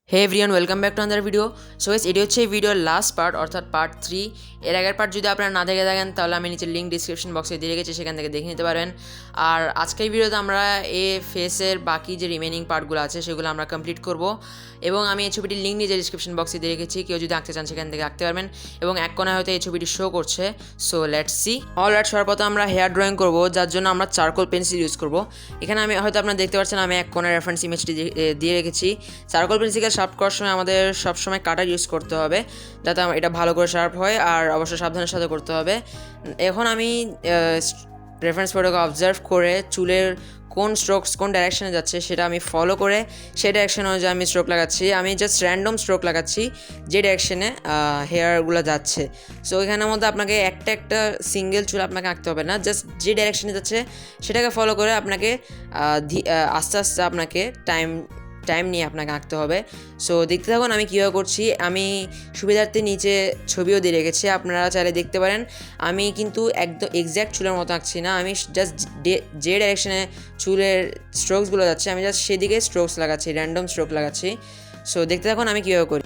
Hey everyone, welcome back to another video. So guys, এটি হচ্ছে এই ভিডিওর লাস্ট পার্ট, অর্থাৎ পার্ট 3। এর আগের পার্ট যদি আপনারা না দেখে থাকেন তাহলে আমি নিচে লিঙ্ক ডিসক্রিপশন বক্সে দিয়ে রেখেছি, সেখান থেকে দেখে নিতে পারবেন। আর আজকের ভিডিওতে আমরা এই ফেসের বাকি যে রিমেনিং পার্টগুলো আছে সেগুলো আমরা কমপ্লিট করব, এবং আমি এই ছবিটির লিঙ্ক নিজে ডিসক্রিপশন বক্সে দিয়ে রেখেছি। কেউ যদি আঁকতে চান সেখান থেকে আঁকতে পারবেন, এবং এক কোণায় হয়তো এই ছবিটি শো করছে। So let's see. অলরাইট, সর্বপ্রথম আমরা হেয়ার ড্রয়িং করব, যার জন্য আমরা চারকোল পেন্সিল ইউজ করব। এখানে আমি হয়তো আপনারা দেখতে পাচ্ছেন আমি এক কোণার রেফারেন্স ইমেজটি দিয়ে রেখেছি। চারকোল পেন্সিল শার্প করার সময় আমাদের সবসময় কাটার ইউজ করতে হবে, যাতে এটা ভালো করে শার্প হয়, আর অবশ্যই সাবধানের সাথে করতে হবে। এখন আমি রেফারেন্স ফটোকে অবজার্ভ করে চুলের কোন স্ট্রোকস কোন ডাইরেকশনে যাচ্ছে সেটা আমি ফলো করে সেই ডাইরেকশন অনুযায়ী আমি স্ট্রোক লাগাচ্ছি। আমি জাস্ট র্যান্ডম স্ট্রোক লাগাচ্ছি যে ডাইরেকশনে হেয়ারগুলো যাচ্ছে। সো এখানের মধ্যে আপনাকে একটা সিঙ্গেল চুল আপনাকে আঁকতে হবে না, জাস্ট যে ডাইরেকশনে যাচ্ছে সেটাকে ফলো করে আপনাকে আস্তে আস্তে আপনাকে টাইম নিয়ে আপনাকে আঁকতে হবে। সো দেখতে থাকুন আমি কীভাবে করছি। আমি সুবিধার্থে নিচে ছবিও দিয়ে রেখেছি, আপনারা চাইলে দেখতে পারেন। আমি কিন্তু একদম এক্স্যাক্ট চুলের মতো আঁকছি না, আমি জাস্ট যে ডাইরেকশনে চুলের স্ট্রোকসগুলো যাচ্ছে আমি জাস্ট সেদিকে স্ট্রোকস লাগাচ্ছি, র্যান্ডম স্ট্রোক লাগাচ্ছি। সো দেখতে থাকুন আমি কীভাবে করি।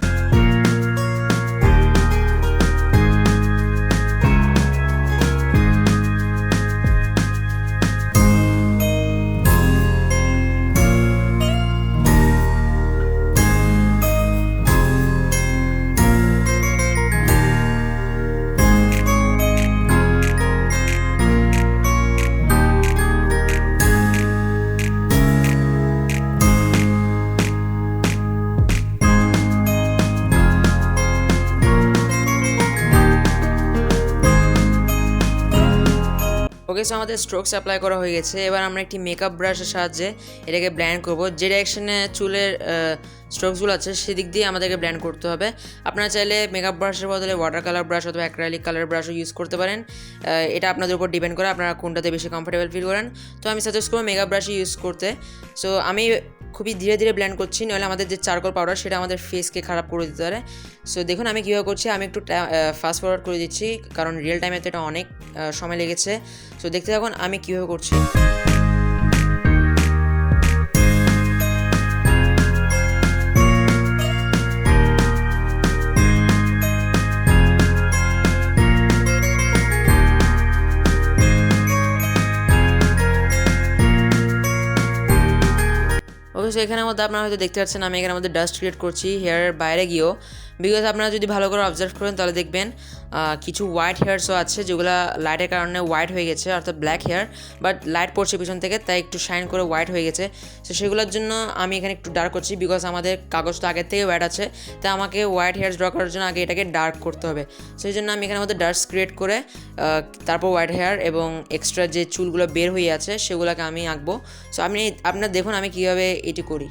ওকে, সো আমাদের স্ট্রোকস অ্যাপ্লাই করা হয়ে গেছে। এবার আমরা একটি মেকআপ ব্রাশের সাহায্যে এটাকে ব্ল্যান্ড করব। যে ডাইরেকশনে চুলের স্ট্রোকসগুলো আছে সেদিক দিয়ে আমাদেরকে ব্ল্যান্ড করতে হবে। আপনারা চাইলে মেকআপ ব্রাশের বদলে ওয়াটার কালার ব্রাশ অথবা অ্যাক্রাইলিক কালার ব্রাশও ইউজ করতে পারেন। এটা আপনাদের উপর ডিপেন্ড করে আপনারা কোনটাতে বেশি কমফোর্টেবল ফিল করেন। তো আমি সাজেস্ট করবো মেকআপ ব্রাশই ইউজ করতে। সো আমি খুবই ধীরে ধীরে ব্ল্যান্ড করছি, নইলে আমাদের যে চারকোল পাউডার সেটা আমাদের ফেসকে খারাপ করে দিতে পারে। সো দেখুন আমি কীভাবে করছি। আমি একটু ফাস্ট ফরওয়ার্ড করে দিচ্ছি, কারণ রিয়েল টাইমে তো এটা অনেক সময় লেগেছে। সো দেখতে থাকুন আমি কীভাবে করছি। ওকে, সো এখানের মধ্যে আপনারা হয়তো দেখতে পাচ্ছেন আমি এখানের মধ্যে ডাস্ট ক্রিয়েট করছি হেয়ারের বাইরে গিয়েও। বিকজ আপনারা যদি ভালো করে অবজার্ভ করেন তাহলে দেখবেন কিছু হোয়াইট হেয়ারসও আছে যেগুলো লাইটের কারণে হোয়াইট হয়ে গেছে, অর্থাৎ ব্ল্যাক হেয়ার, বাট লাইট পড়ছে পিছন থেকে তাই একটু শাইন করে হোয়াইট হয়ে গেছে। সো সেগুলোর জন্য আমি এখানে একটু ডার্ক করছি, বিকজ আমাদের কাগজ তো আগের থেকে হোয়াইট আছে, তাই আমাকে হোয়াইট হেয়ার্স ড্র করার জন্য আগে এটাকে ডার্ক করতে হবে। সেই জন্য আমি এখানের মধ্যে ডার্কস ক্রিয়েট করে তারপর হোয়াইট হেয়ার এবং এক্সট্রা যে চুলগুলো বের হয়ে আছে সেগুলোকে আমি আঁকবো। সো আপনারা দেখুন আমি কীভাবে এটি করি।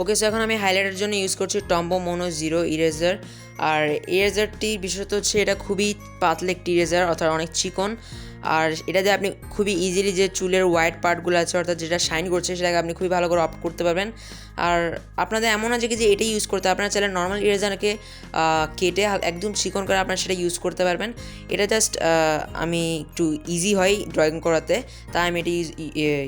ওকে, সো এখন আমি হাইলাইটের জন্য ইউজ করছি টম্বো মোনো 0 ইরেজার। আর ইরেজারটি বিশেষত হচ্ছে এটা খুবই পাতলা একটি ইরেজার, অর্থাৎ অনেক চিকন। আর এটা দিয়ে আপনি খুবই ইজিলি যে চুলের হোয়াইট পার্টগুলো আছে, অর্থাৎ যেটা শাইন করছে সেটাকে আপনি খুবই ভালো করে অফ করতে পারবেন। আর আপনাদের এমন আছে কি যে এটাই ইউজ করতে, আপনারা চাইলে নর্মাল ইরেজারকে কেটে একদম চিকন করে আপনারা সেটা ইউজ করতে পারবেন। এটা জাস্ট আমি একটু ইজি হয় ড্রয়িং করাতে, তাই আমি এটি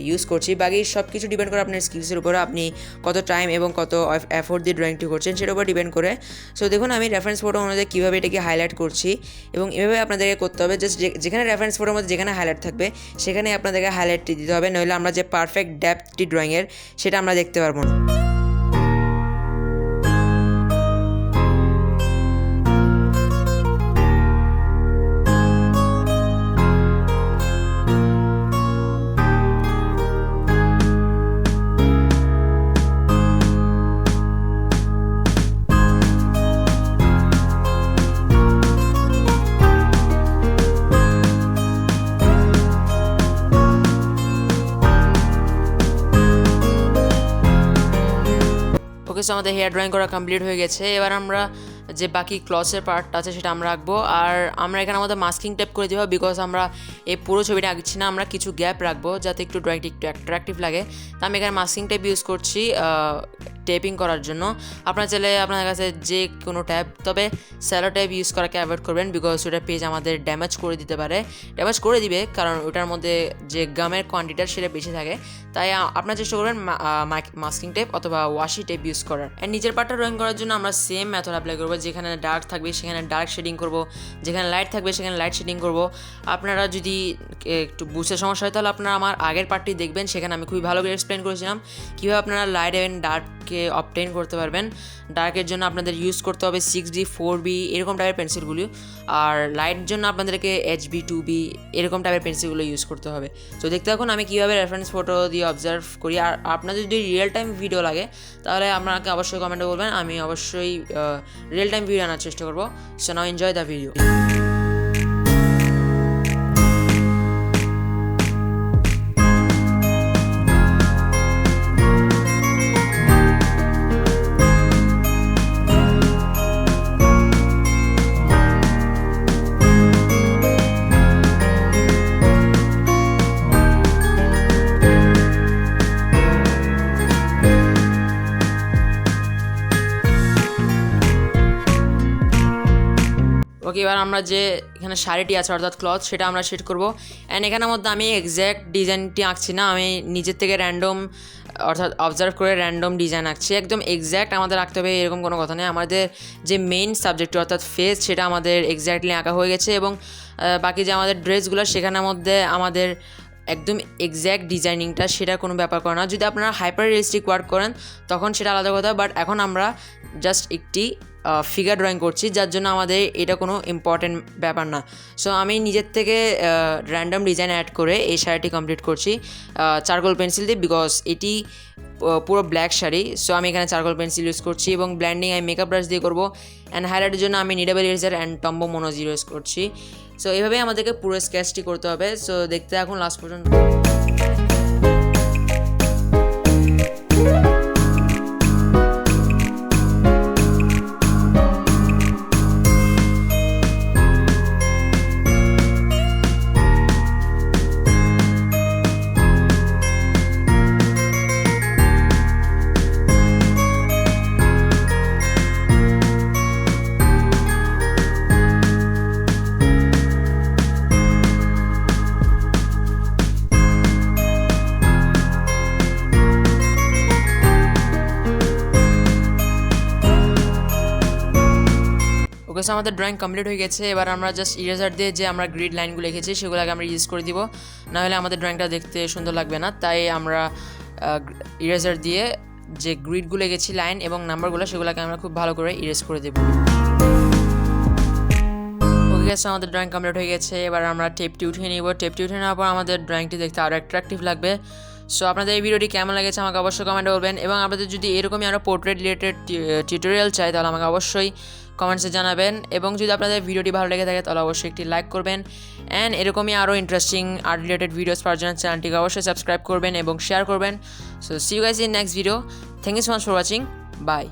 ইউজ করছি। বাকি সব কিছু ডিপেন্ড করে আপনার স্কিলসের উপরে, আপনি কত টাইম এবং কত এফোর্ট দিয়ে ড্রয়িংটি করছেন সেটার উপর ডিপেন্ড করে। সো দেখুন আমি রেফারেন্স ফটো অনুযায়ী কীভাবে এটাকে হাইলাইট করছি, এবং এভাবে আপনাদেরকে করতে হবে। জাস্ট যেখানে রেফারেন্স ফটোর মধ্যে যেখানে হাইলাইট থাকবে সেখানে আপনাদেরকে হাইলাইটটি দিতে হবে, নইলে আমরা যে পারফেক্ট ডেপথটি ড্রয়িংয়ের সেটা আমরা দেখতে পারবো না। ওকে, সো আমাদের হেয়ার ড্রয়িং করা কমপ্লিট হয়ে গেছে। এবার আমরা যে বাকি ক্লসের পার্টটা আছে সেটা আমরা আঁকবো। আর আমরা এখানে আমাদের মাস্কিং টেপ করে দেবো, বিকজ আমরা এই পুরো ছবিটা আঁকছি না, আমরা কিছু গ্যাপ রাখবো যাতে একটু ড্রয়িংটি একটু অ্যাট্রাকটিভ লাগে। তো আমি এখানে মাস্কিং টেপ ইউজ করছি টেপিং করার জন্য আপনারা চাইলে আপনার কাছে যে কোনো ট্যাপ, তবে স্যালো ট্যাপ ইউজ করাকে অ্যাভয়েড করবেন, বিকজ ওটা পেজ আমাদের ড্যামেজ করে দিতে পারে, ড্যামেজ করে দিবে, কারণ ওটার মধ্যে যে গামের কোয়ান্টিটি সেটা বেশি থাকে। তাই আপনারা চেষ্টা করবেন মাস্কিং টেপ অথবা ওয়াশি টেপ ইউজ করার। অ্যান্ড নিচের পার্টটা ড্রয়িং করার জন্য আমরা সেম মেথড অ্যাপ্লাই করবো। যেখানে ডার্ক থাকবে সেখানে ডার্ক শেডিং করব, যেখানে লাইট থাকবে সেখানে লাইট শেডিং করব। আপনারা যদি একটু বুঝতে সমস্যা হয় তাহলে আপনারা আমার আগের পার্টটি দেখবেন, সেখানে আমি খুবই ভালো করে এক্সপ্লেন করেছিলাম কীভাবে আপনারা লাইট অ্যান্ড ডার্ককে অবটেইন করতে পারবেন। ডার্কের জন্য আপনাদের ইউজ করতে হবে 6B 4B এরকম টাইপের পেন্সিলগুলি, আর লাইটের জন্য আপনাদেরকে HB 2B এরকম টাইপের পেন্সিলগুলো ইউজ করতে হবে। তো দেখতে থাকুন আমি কীভাবে রেফারেন্স ফটো দিয়ে অবজার্ভ করি। আর আপনাদের যদি রিয়েল টাইম ভিডিও লাগে তাহলে আপনাকে অবশ্যই কমেন্টে বলবেন, আমি অবশ্যই রিয়েল টাইম ভিডিও আনার চেষ্টা করবো। So now enjoy the video. Okay, এবার আমরা যে এখানে শাড়িটি আছে অর্থাৎ ক্লথ, সেটা আমরা সেট করব। অ্যান্ড এখানের মধ্যে আমি এক্স্যাক্ট ডিজাইনটি আঁকছি না, আমি নিজের থেকে র্যান্ডম অর্থাৎ অবজার্ভ করে র্যান্ডম ডিজাইন আঁকছি। একদম এক্স্যাক্ট আমাদের আঁকতে হবে এরকম কোনো কথা নেই। আমাদের যে মেইন সাবজেক্ট অর্থাৎ ফেস, সেটা আমাদের এক্স্যাক্টলি আঁকা হয়ে গেছে, এবং বাকি যে আমাদের ড্রেসগুলো সেখানের মধ্যে আমাদের একদম এক্স্যাক্ট ডিজাইনিংটা সেটা কোনো ব্যাপার করে না। যদি আপনারা হাইপার রিয়েলিস্টিক ওয়ার্ক করেন তখন সেটা আলাদা কথা, বাট এখন আমরা জাস্ট একটি ফিগার ড্রয়িং করছি, যার জন্য আমাদের এটা কোনো ইম্পর্টেন্ট ব্যাপার না। সো আমি নিজের থেকে র্যান্ডম ডিজাইন অ্যাড করে এই শাড়িটি কমপ্লিট করছি চারকোল পেন্সিল দিয়ে, বিকজ এটি পুরো ব্ল্যাক শাড়ি। সো আমি এখানে চারকোল পেন্সিল ইউজ করছি, এবং ব্ল্যান্ডিং আমি মেকআপ ব্রাশ দিয়ে করবো। অ্যান্ড হাইলাইটের জন্য আমি নিডেবল ইরেজার অ্যান্ড টম্বো মোনোজ ইউজ করছি। সো এইভাবেই আমাদেরকে পুরো স্কেচটি করতে হবে। সো দেখতে এখন লাস্ট পর্যন্ত। ওকে, সো আমাদের ড্রয়িং কমপ্লিট হয়ে গেছে। এবার আমরা জাস্ট ইরেজার দিয়ে যে আমরা গ্রিড লাইনগুলো লিখেছি সেগুলোকে আমরা ইউজ করে দিব, নাহলে আমাদের ড্রয়িংটা দেখতে সুন্দর লাগবে না। তাই আমরা ইরেজার দিয়ে যে গ্রিডগুলো লিখেছি লাইন এবং নাম্বারগুলো, সেগুলোকে আমরা খুব ভালো করে ইরেজ করে দেব। ওকে, সো আমাদের ড্রয়িং কমপ্লিট হয়ে গেছে। এবার আমরা টেপটি উঠিয়ে নিব। টেপটি উঠিয়ে নেওয়ার পর আমাদের ড্রয়িংটি দেখতে আরও অ্যাট্রাকটিভ লাগবে। সো আপনাদের এই ভিডিওটি কেমন লেগেছে আমাকে অবশ্যই কমেন্টে বলবেন, এবং আপনাদের যদি এরকমই আরও পোর্ট্রেট রিলেটেড টিউটোরিয়াল চাই তাহলে আমাকে অবশ্যই কমেন্টসে জানাবেন। এবং যদি আপনাদের ভিডিওটি ভালো লেগে থাকে তাহলে অবশ্যই একটি লাইক করবেন। অ্যান্ড এরকমই আরও ইন্টারেস্টিং আর্ট রিলেটেড ভিডিওস পাওয়ার জন্য চ্যানেলটিকে অবশ্যই সাবস্ক্রাইব করবেন এবং শেয়ার করবেন। So see you guys in next video. Thank you so much for watching. By.